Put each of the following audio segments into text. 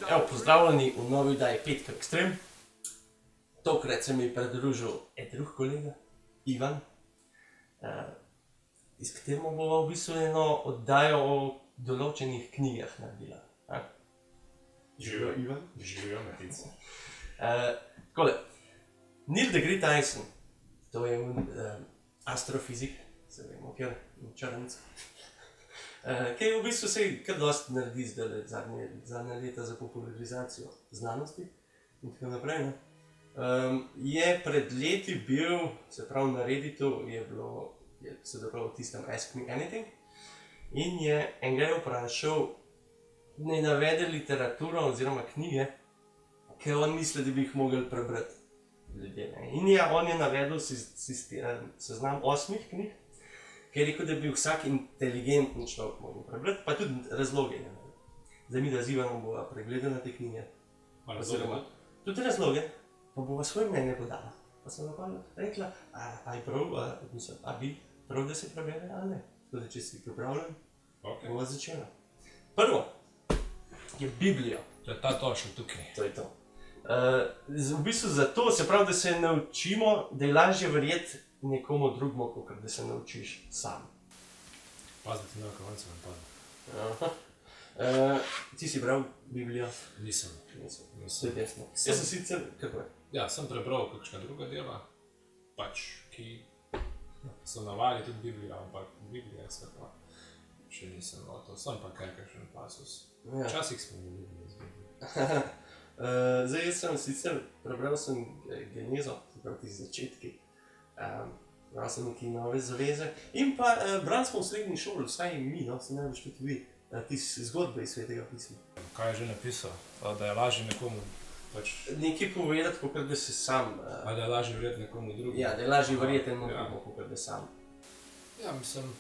Evo, pozdravljeni v novi oddaji Petka Ekstrem. Tokrat se mi je pridružil drug kolega, Ivan, iz katerega bova v bistvu eno oddajo o določenih knjigah naredila. Živijo, Ivan? Živijo, Matica. Takole, Neil deGrasse Tyson, to je astrofizik, se vemo, kjer črnica, ki je v bistvu se kar dosti naredi zdaj zadnja leta za popularizacijo znanosti in tako naprej, ne. Je pred leti bil, se pravi na Redditu, je sodeloval v tistem Ask Me Anything in je enega vprašal, naj navede literaturo oziroma knjige, ki on misli, da bi jih mogli prebrati ljudje, ne. In ja, on je navedel seznam 8 knjig, ki je rekel, da bi vsak inteligenten človek mogel prebrati, pa tudi razloge je navedel. Zdaj mi da z Ivanom bova pregledala te knjige. Razloge? Tudi razloge, pa bova svoje mnenje podala. Pa sem pa rekla, a bi prav, da se prebere ali ne. Tako da, če si pripravljen, bova začela. Prvo je Biblija. To je ta točka tukaj. To je to. V bistvu zato, se pravi, da se naučimo, da je lažje verjeti nekomu drugemu, kot da se naučiš sam. Pazite, ne, kako se vam pada. Ti si bral Biblijo? Nisem. To je desno. Jaz sem sicer, kako je? Ja, sem prebral kakšna druga dela, pač, ki so navali tudi Biblijo, ampak Biblija je sveta. Še nisem noto, sem pa kakšen pasus. Včasih smo imeli Biblijo z Biblijo. Zdaj, jaz sem sicer prebral sem Genezo, se pravi ti začetki. Bral sem nekaj Nove zaveze in pa brali smo v srednji šoli, vsaj mi, no, se najbolj tudi vi, tiste zgodbe iz Svetega pisma. Kaj je že napisal? Da je lažje nekomu pač... Nekaj povedati, kot da se sam... A da je lažje verjeti nekomu drugemu? Ja, da je lažje verjeti nekomu, kot da sam. Ja, mislim,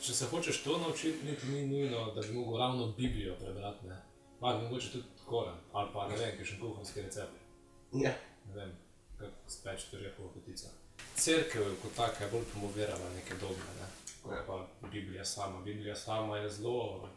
če se hočeš to naučiti, ni nujno, da bi mogel ravno Biblijo prebrati, ne. Mogoče tudi Koran, ali pa ne vem, kakšen kuharski recept. Ja. Ne vem, kako speči orjehovo potico. Cerkev kot taka je bolj promovirala neke dogme, ne. Pa Biblija sama. Biblija sama je zelo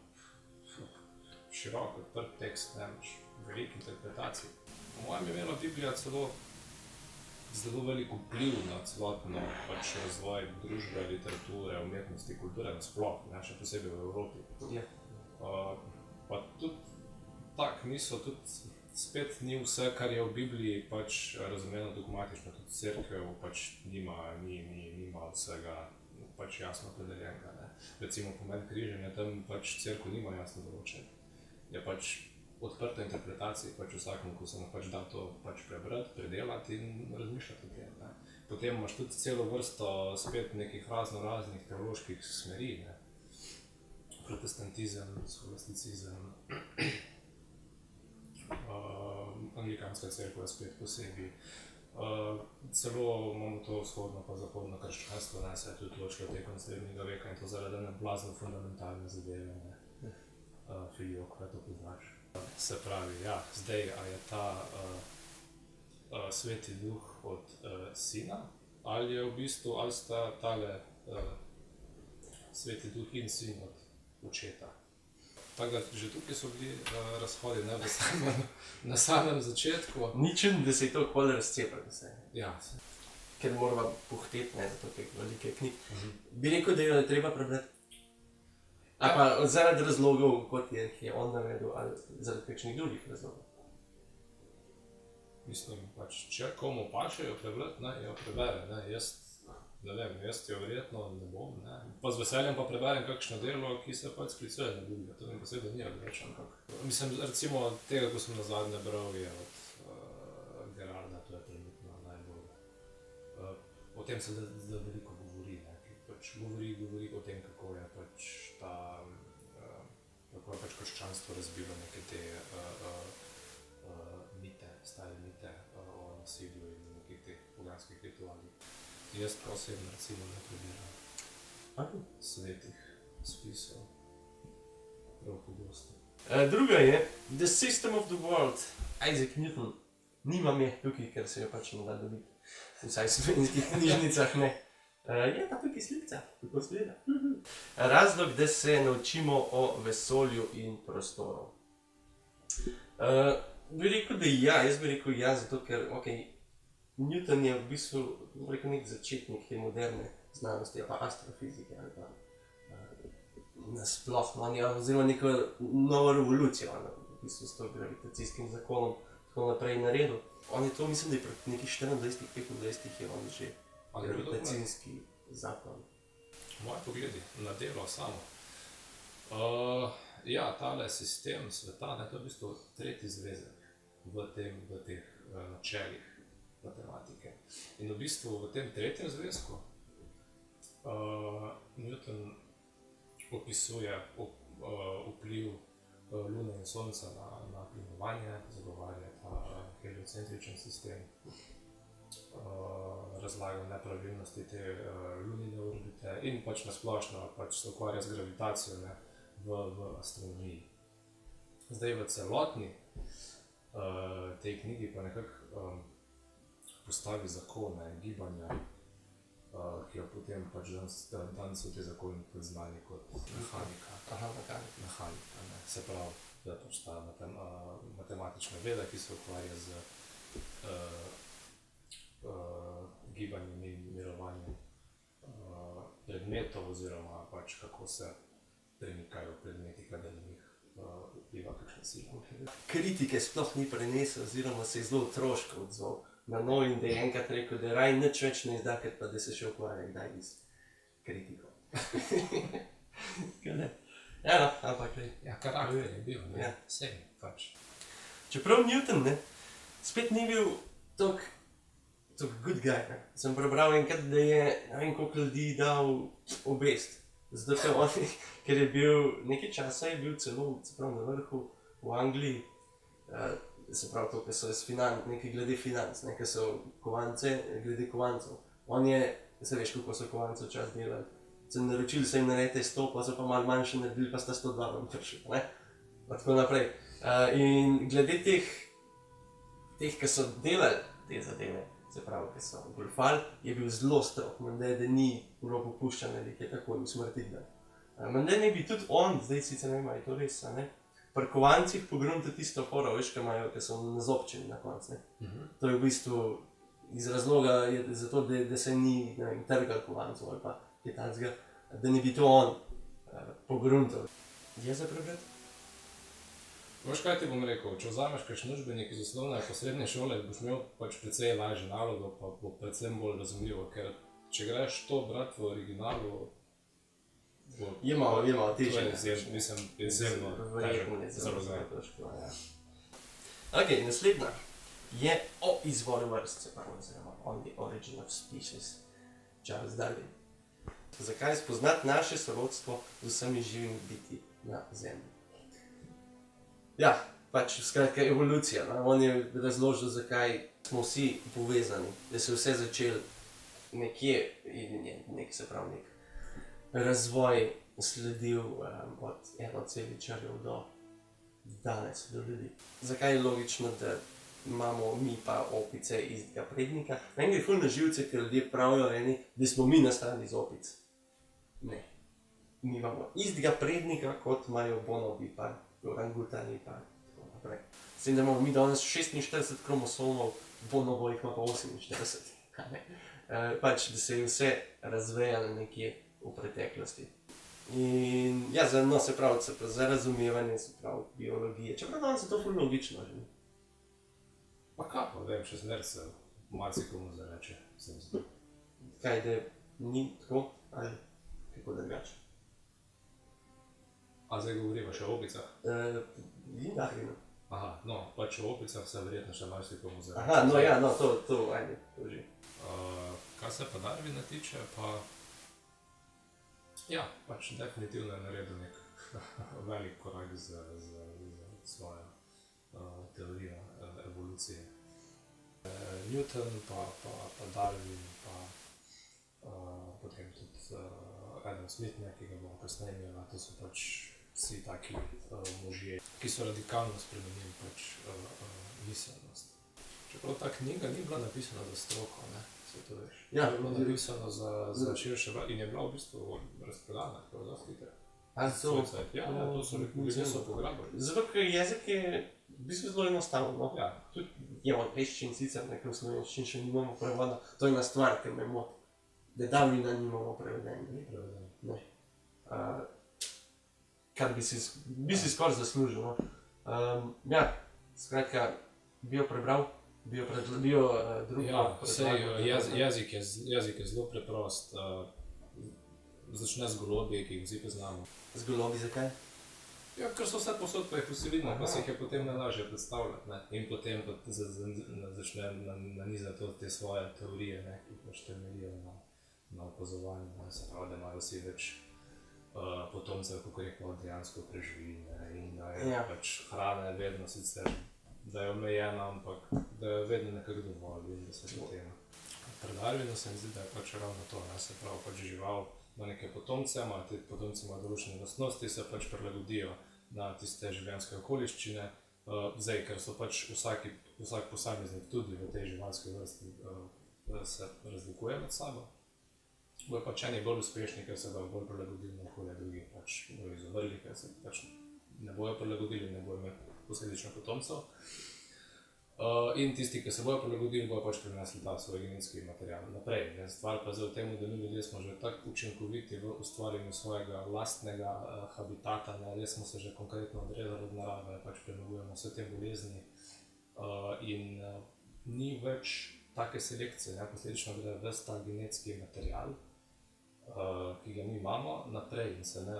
širok, odprt tekst, ne, imaš veliko interpretacij. Po mojem je imela Biblija zelo velik vpliv na celotno pač razvoj družbe, literature, umetnosti, kulture nasploh, ne, še posebej v Evropi. Ja. Pa tudi tak misel, tudi spet ni vse, kar je v Bibliji pač razumeno dogmatično, tudi cerkev pač nima vsega pač jasno opredeljenega, ne. Recimo pomen križanja, tam pač cerkev nima jasno določen. Je pač odprta interpretacija, pač vsakemu, ko se mu pač da to pač prebrati, predelati in razmišljati o tem, ne. Potem imaš tudi celo vrsto spet nekih raznoraznih teoloških smeri, ne. Protestantizem, scholasticizem, anglikanska cerkev spet posebej. Celo imamo to vzhodno pa zahodno krščanstvo, ne, se je tudi ločilo tekom srednjega veka in to zaradi ene blazno fundamentalne zadeve, ne. Filioque, kaj to poznaš. Se pravi, ja, zdaj, a je ta Sveti Duh od Sina, ali je v bistvu, ali sta tale Sveti Duh in Sin od Očeta. Tako da že tukaj so bili razhodi, ne, na samem začetku. Ni čudno, da se je to okoli razcepilo, se. Ja. Ker morava pohteti, ne, zato teh velike knjig. Bi rekel, da jo je treba prebrati? Ali pa zaradi razlogov, kot je on navedel, ali zaradi kakšnih drugih razlogov? Mislim, pač, če komu paše jo prebrati, ne, jo prebere, ne, ne vem, jaz jo verjetno ne bom, ne. Pa z veseljem pa preberem kakšno delo, ki se pač sklicuje na Biblijo, to mi posebej ni odveč, ampak... Mislim, recimo tega, ko sem nazadnje bral, je od Gerarda, to je trenutno najbolj... O tem se zdaj veliko govori, ne, ki pač govori o tem, kako je pač ta... kako je pač krščanstvo razbilo neke te mite, stare mite o nasilju in nekih teh poganskih ritualih. Jaz pa osebno recimo ne prebiram svetih spisov prav pogosto. Druga je The System of the World, Isaac Newton. Nimam je tukaj, ker se jo pač ne da dobiti. Vsaj v slovenskih knjižnicah ne. Je pa tukaj slika, kako izgleda. Razlog, da se naučimo o vesolju in prostoru. Bi rekel, da ja, jaz bi rekel ja, zato ker, Newton je v bistvu, nek začetnik te moderne znanosti, pa astrofizike, ali pa nasploh, oziroma neko novo revolucijo, v bistvu s to gravitacijskim zakonom, tako naprej naredil. On je to, mislim, da je proti nekih 24-25 je on že gravitacijski zakon. Moji pogledi na delo samo. Ja, tale sistem sveta, to je v bistvu tretji zvezek v teh načelih matematike. In v bistvu v tem tretjem zvezku Newton opisuje vpliv Lune in Sonca na plimovanje, zagovarja ta heliocentričen sistem, razlaga nepravilnosti te lunine orbite in pač nasplošno se ukvarja z gravitacijo v astronomiji. Zdaj v celotni tej knjigi pa nekako postavi zakone gibanja, ki jo potem pač danes so te zakoni znani kot mehanika. Se pravi, da pač ta matematična veda, ki se ukvarja z gibanjem in mirovanjem predmetov oziroma pač kako se premikajo predmeti, kadar na njih vpliva kakšna sila. Kritike sploh ni prenesel, oziroma se je zelo otroško odzval na nov in da je enkrat rekel, da raj nič več ne izda, ker pa da se še ukvarja kdaj z kritiko. Ja, no, ampak le. Ja, karakter je bil, ne? Ja. Sej, pač. Čeprav Newton, spet ni bil tok good guy, Sem prebral enkrat, da je ne vem koliko ljudi dal obest. Zato, ker je bil, nekaj časa je bil celo, se pravi, na vrhu v Angliji, se pravi to, ker so nekaj glede financ, ker so kovance, glede kovancov. On je, se veš, kako so kovance včasih delali, so naročili, so jim naredite 100, pa so pa malo manjše naredili, pa sta 102 vam prišli, pa tako naprej. In glede teh, ki so delali te zadeve, se pravi, ki so goljufali, je bil zelo strog, menda da ni bilo popuščanja, da je takoj usmrtiti. Menda ne bi tudi on, zdaj sicer ne vem, je to res, pri kovancih pogruntil tisto foro, veš, ki so nazobčeni na koncu. To je v bistvu iz razloga, zato, da se ni trgal kovancov ali pa kaj takega, da ne bi to on pogruntil. Je za prebrati? Veš, kaj ti bom rekel, če vzameš kakšen učbenik iz osnovne ali pa srednje šole, boš imel pač precej lažje nalogo, pa bo predvsem bolj razumljivo, ker če greš to brati v originalu, Je malo težje. Mislim, izjemno težko. Ok, naslednja je o izvoru vrst, se pravi, oziroma on the origin of species, Charles Darwin. Zakaj spoznati naše sorodstvo z vsemi živimi bitji na Zemlji? Ja, pač skratka evolucija. On je razložil, zakaj smo vsi povezani, da se vse začelo nekje in je nek razvoj sledil od enoceličarjev do danes, do ljudi. Zakaj je logično, da imamo mi pa opice istega prednika? Meni gre ful na živce, ker ljudje pravijo da smo mi nastali iz opic. Ne. Mi imamo istega prednika, kot imajo bonobi pa orangutani pa tako naprej. S tem, da imamo mi danes 46 kromosomov, bonobo jih ima pa 48. Pač, da se je vse razvejalo nekje v preteklosti. In ja, se pravi, za razumevanje, se pravi, biologije. Čeprav danes je to ful logično že. Pa kaj pa, vem, še zmer se marsikomu zareče, se mi zdi. Kaj, da ni tako ali kako drugače? A zdaj govoriva še o opicah? In Darwinu. Aha, no, pač o opicah se verjetno še marsikomu zareče. Aha, no ja, no, to že. Kar se pa Darwina tiče, pa ja, pač definitivno je naredil nek velik korak za svojo teorijo evolucije. Newton, pa Darwin, pa potem tudi Adam Smith, ki ga bomo kasneje imeli, to so pač vsi taki možje, ki so radikalno spremenili pač miselnost. Čeprav ta knjiga ni bila napisana za stroko, ne? Se to veš. Ja. Je bilo napisano za širše in je bila v bistvu razprodana, tako da hitro. To, Ja, to so ljudje so pograbili. zato, ker jezik je v bistvu zelo enostaven. No? Ja, Tudi je v angleščini sicer, nekaj v slovenščini še nimamo prevoda. To je ena stvar, ki me moti. Da davnina nimamo prevedeni. Ne. Kar bi si skoraj zaslužil. No? Ja, skratka, bi jo prebral, bi jo drugo ja, predlagal. jezik je zelo preprost. Začne z golobi, ki jih vsi poznamo. Z golobi zakaj? Ja, ker so vse posod pa jih posilimo, pa Aha. se jih je potem najlažje predstavljati, ne? In potem pa začne nanizati te svoje teorije, ne? Ki pač temeljijo na opazovanju, ne? Se pravi, da imajo vsi več potomcev, kako jih pa dejansko preživi, ne? In da je Ja. pač hrana vedno sicer, da je omejena, ampak da je vedno nekako dovolj in da se potem. Pri Darwinu se mi zdi, da je pač ravno to, ne? Se pravi, pač žival ima neke potomce, ima te potomci imajo določene lastnosti, se pač prilagodijo na tiste življenjske okoliščine. Zdaj, ker so pač vsak posameznik tudi v tej živalski vrsti se razlikuje med sabo. Bojo pač eni bolj uspešni, ker se bojo bolj prilagodili na okolje, drugi pač bojo izovrli, ker se pač ne bojo prilagodili, ne bojo imeli posledično potomcev. In tisti, ki se bojo prilagodili, bojo pač prinesli ta svoj genetski material naprej. Ne? Stvar pa je v tem, da mi ljudje smo že tako učinkoviti v ustvarjanju svojega lastnega habitata, ne? Res smo se že konkretno odrezali od narave, pač premagujemo vse te bolezni in ni več take selekcije, ne? Posledično gre ves ta genetski material, ki ga mi imamo, naprej in se ne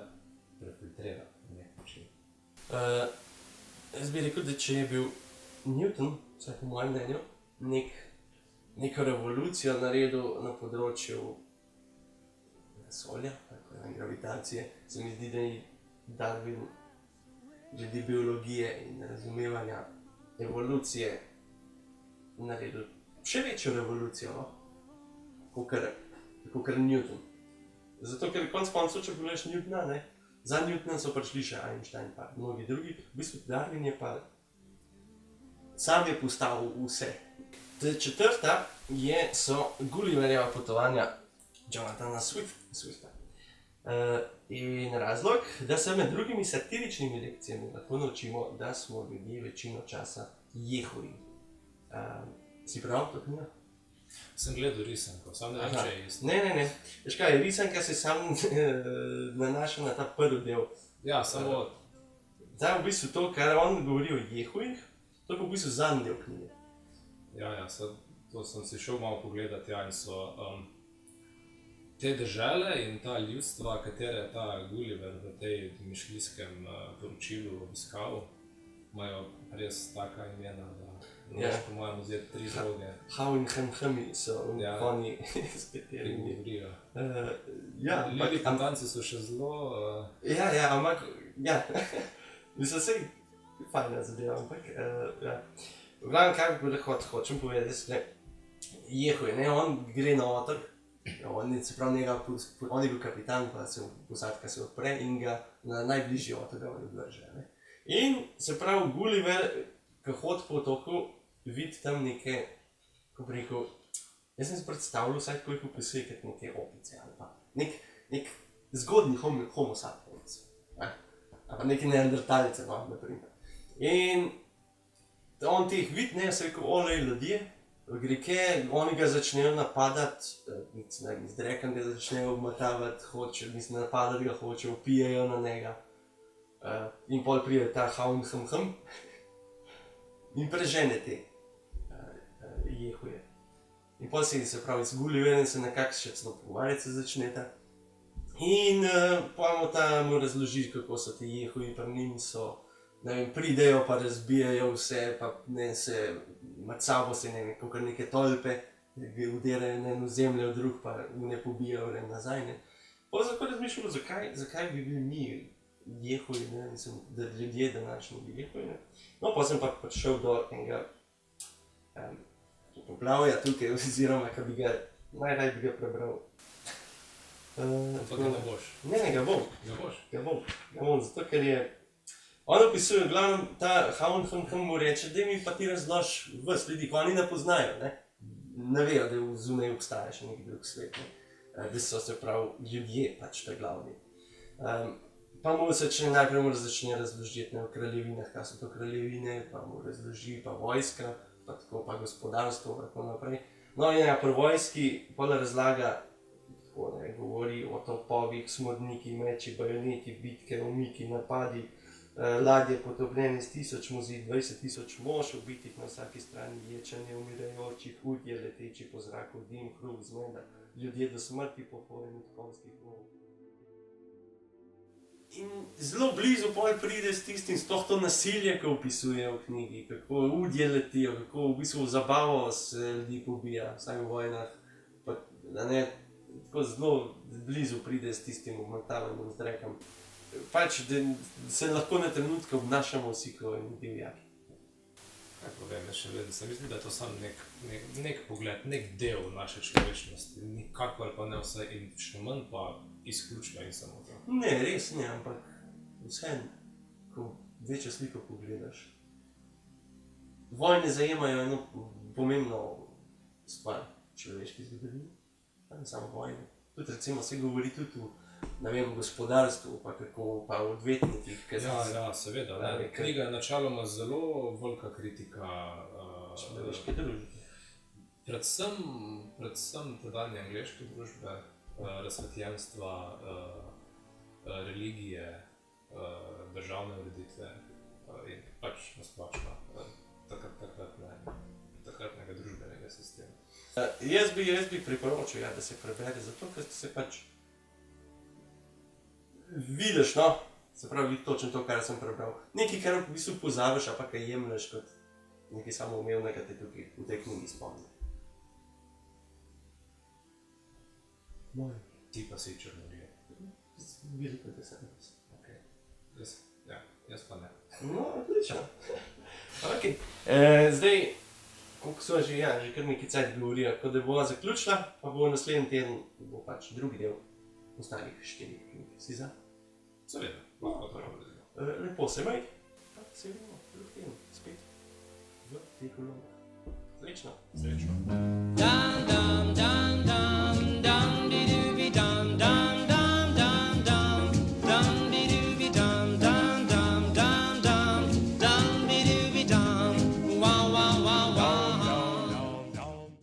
prefiltrira na nek način. Jaz bi rekel, da če je bil Newton, vsaj po mojem mnenju, neko revolucijo naredil na področju vesolja, tako je, gravitacije, se mi zdi, da je Darwin glede biologije in razumevanja evolucije naredil še večjo revolucijo, no? Kakor Newton. Zato, ker konec koncev, če pogledaš Newtona, ne, za Newtona so prišli še Einstein pa mnogi drugi, v bistvu Darwin je pa sam je postavil vse. Četrta so Gulliverjeva potovanja Jonathana Swifta. In razlog, da se med drugimi satiričnimi lekcijami lahko naučimo, da smo ljudje večino časa jehuji. Si prav to knjigo? Sem gledal risanko, samo ne vem, če je isto. Ne. Veš kaj, risanka se sam nanaša na ta prvi del. Ja, samo Zdaj v bistvu to, kar on govori o jehujih, to je pa v bistvu zadnji del knjige. Ja, to sem si šel malo pogledati, ja, in so te dežele in ta ljudstva, katere je ta Gulliver v tej domišljijskem poročilu obiskal, imajo res taka imena, da moraš po mojem vzeti 3 droge, How in Hem so Ja. oni, s ki katerimi. govorijo. Ja, Lili Kantanci so še zelo... ampak, ja, mislim, sej fajna zadeva, ampak, ja. V glavnem, kaj hočem povedati, jehuje, ne, on gre na otok, on je bil kapitan, pa se posadka se odpre in ga na najbližji otok odvrže, ne. In se pravi, Gulliver, ko hodi po otoku, vidi tam neke, ko bi rekel, jaz sem si predstavljal vsaj, ko jih opisuje kot neke opice ali pa nek zgodnji homo sapiens, ali pa neki neandertalce, no, na primer. In on teh vidi, ne, se rekel, olej ljudje, greke, oni ga začnejo napadati, z drekom ga začnejo obmatavati, napadati ga hočejo, vpijejo na njega. In pol pride ta Haum in prežene te jehuje. In pol se pravi z Gulliverjem se nekako še celo pogovarjati se začneta. In pojmo mu razloži, kako so te jehuji, pa njim so, ne vem, pridejo pa razbijajo vse, pa ne se med sabo se ne vem, kakor neke tolpe, udirajo na eno zemljo, drug pa ne pobijajo nazaj, ne. Pol tako razmišljamo, zakaj bi bili mi jehuji, ne, mislim, da ljudje današnji bi jehuji, ne. No, pa sem pa prišel do enega poglavja tukaj, oziroma, ki bi ga, najraje bi ga prebral. Pa ga ne boš. Ne, ga bom. Ga boš? Ga bom, zato ker je, On opisuje, glavno, ta Haun mu reče, da mi pa ti razlož vas ljudi, ko oni ne poznajo, ne vejo, da zunaj obstaja še neki drug svet, da so se pravi ljudje pač ta glavni. Pa mu najprej začne razložiti o kraljevinah, kaj so to kraljevine, pa mu razloži pa vojska, pa tako pa gospodarstvo, pa tako naprej. No in pri vojski potem razlaga, tako ne, govori o topovih, smodniki, meči, bajoneti, bitke, umiki, napadi, ladje potopljene s 1000 mozi, 20.000 mož ubitih na vsaki strani, ječanje umirajočih, udje leteči po zraku, dim, hrup, zmeda, ljudje do smrti popojeni od konjskih vov. In zelo blizu pol pride s tistim, sploh to nasilje, ko opisuje v knjigi, kako udje letijo, kako v bistvu zabavo se ljudi pobija, vsaj v vojnah, pa da ne, tako zelo blizu pride s tistim obmrtavanjem z rekom. Pač, da se lahko na trenutke obnašamo vsi kot divjaki. Kaj povem, še vedno se mislim, da je to samo nek pogled, nek del naše človečnosti, nikakor pa ne vse in še manj pa izključno in samo to. Ne, res ne, ampak vseeno, ko večjo sliko pogledaš. Vojne zajemajo eno pomembno stvar človeške zgodovine, pa ne samo vojne. Tudi recimo se govori tudi v gospodarstvu, pa kako pa v odvetnikih. Ja, seveda. Knjiga je načeloma zelo velika kritika človeške družbe. Predvsem tedanje angleške družbe, razsvetljenstva, religije, državne ureditve in pač nasplošno takratnega družbenega sistema. Jaz bi priporočil, da se prebere, zato ker se pač vidiš, no, se pravi točno to, kar sem prebral. Nekaj, kar v bistvu pozabiš, a pa kaj jemlješ kot nekaj samoumevnega te tukaj v tej knjigi spomni. Moj. Ti pa si črnolije. Veliko, da sem jaz. Okay. Jaz pa ne. No, odlično. Okay. Zdaj, koliko so že kar nekaj cajt govorijo, ko da bova zaključila, pa bo naslednji teden, bo pač drugi del ostalih 4 knjig. Si za? Seveda, lahko to razumem. Lepo se maj, pa se vidimo drug teden spet v teh kolonah. Srečno. Srečno.